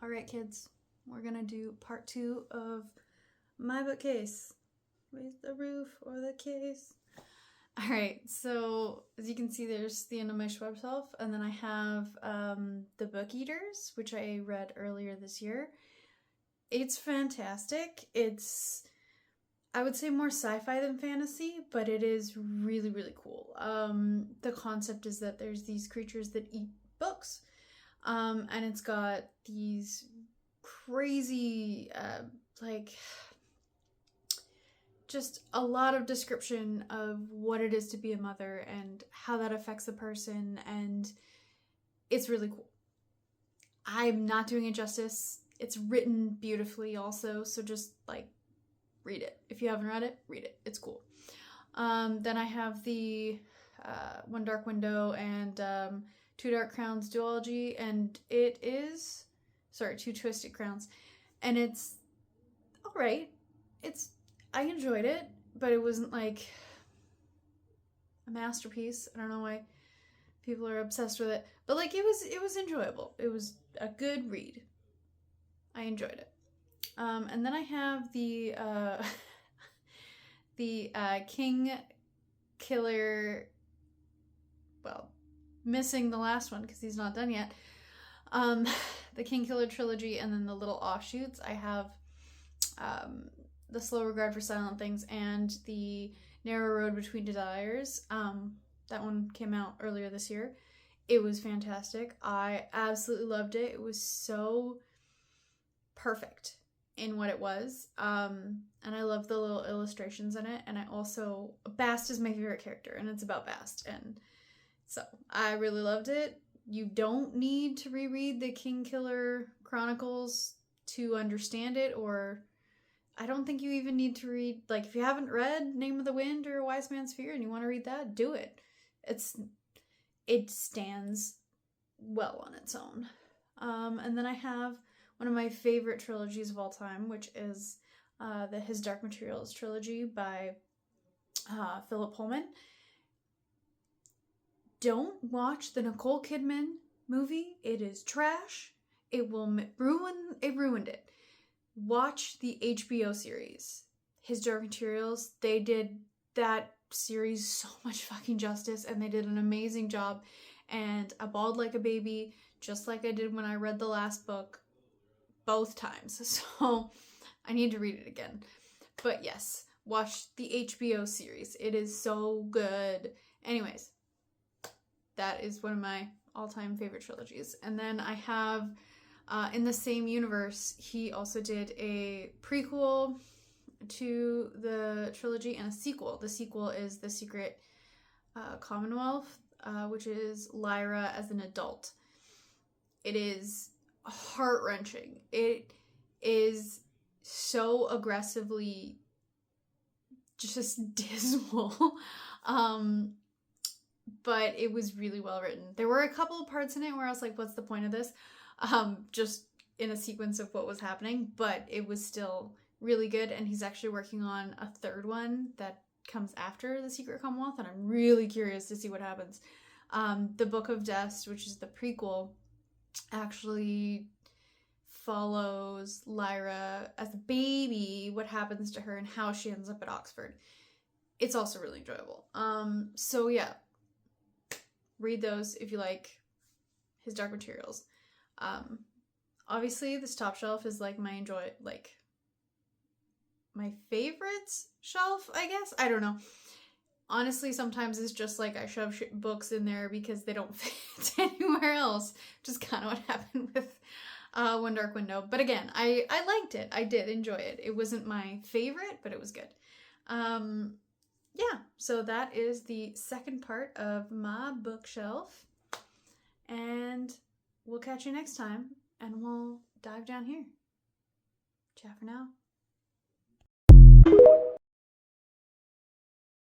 All right, kids, we're gonna do part 2 of my bookcase. Raise the roof or the case. All right, so as you can see, there's the end of my Schwab shelf, and then I have The Book Eaters, which I read earlier this year. It's fantastic. It's, I would say, more sci-fi than fantasy, but it is really, really cool. The concept is that there's these creatures that eat books, and it's got these crazy, just a lot of description of what it is to be a mother and how that affects a person, and it's really cool. I'm not doing it justice. It's written beautifully also, so just read it. If you haven't read it, read it. It's cool. Then I have the One Dark Window and Two Dark Crowns duology, and it is, Two Twisted Crowns, and it's all right. I enjoyed it, but it wasn't like a masterpiece. I don't know why people are obsessed with it, but it was enjoyable. It was a good read. I enjoyed it. And then I have the King Killer, well, missing the last one because he's not done yet. The King Killer trilogy, and then the little offshoots. I have The Slow Regard for Silent Things and The Narrow Road Between Desires. That one came out earlier this year. It was fantastic. I absolutely loved it. It was so perfect in what it was. And I love the little illustrations in it. And I also, Bast is my favorite character, and it's about Bast. And so I really loved it. You don't need to reread the King Killer Chronicles to understand it, or I don't think you even need to read, if you haven't read Name of the Wind or Wise Man's Fear and you want to read that, do it. It stands well on its own. And then I have one of my favorite trilogies of all time, which is the His Dark Materials trilogy by Philip Pullman. Don't watch the Nicole Kidman movie. It is trash. It ruined it. Watch the HBO series, His Dark Materials. They did that series so much fucking justice, and they did an amazing job. And I bawled like a baby, just like I did when I read the last book, both times. So I need to read it again. But yes, watch the HBO series. It is so good. Anyways, that is one of my all-time favorite trilogies. And then I have, in the same universe, he also did a prequel to the trilogy and a sequel. The sequel is The Secret Commonwealth, which is Lyra as an adult. It is heart-wrenching. It is so aggressively just dismal. But it was really well written. There were a couple of parts in it where I was like, what's the point of this? Just in a sequence of what was happening, but it was still really good. And he's actually working on a third one that comes after The Secret Commonwealth, and I'm really curious to see what happens. The Book of Dust, which is the prequel, actually follows Lyra as a baby, what happens to her and how she ends up at Oxford. It's also really enjoyable. So yeah, read those if you like His Dark Materials. Obviously this top shelf is my favorite shelf, I guess. I don't know. Honestly, sometimes it's just I shove books in there because they don't fit anywhere else. Just kind of what happened with One Dark Window. But again, I liked it. I did enjoy it. It wasn't my favorite, but it was good. Yeah, so that is the second part of my bookshelf. And we'll catch you next time, and we'll dive down here. Ciao for now.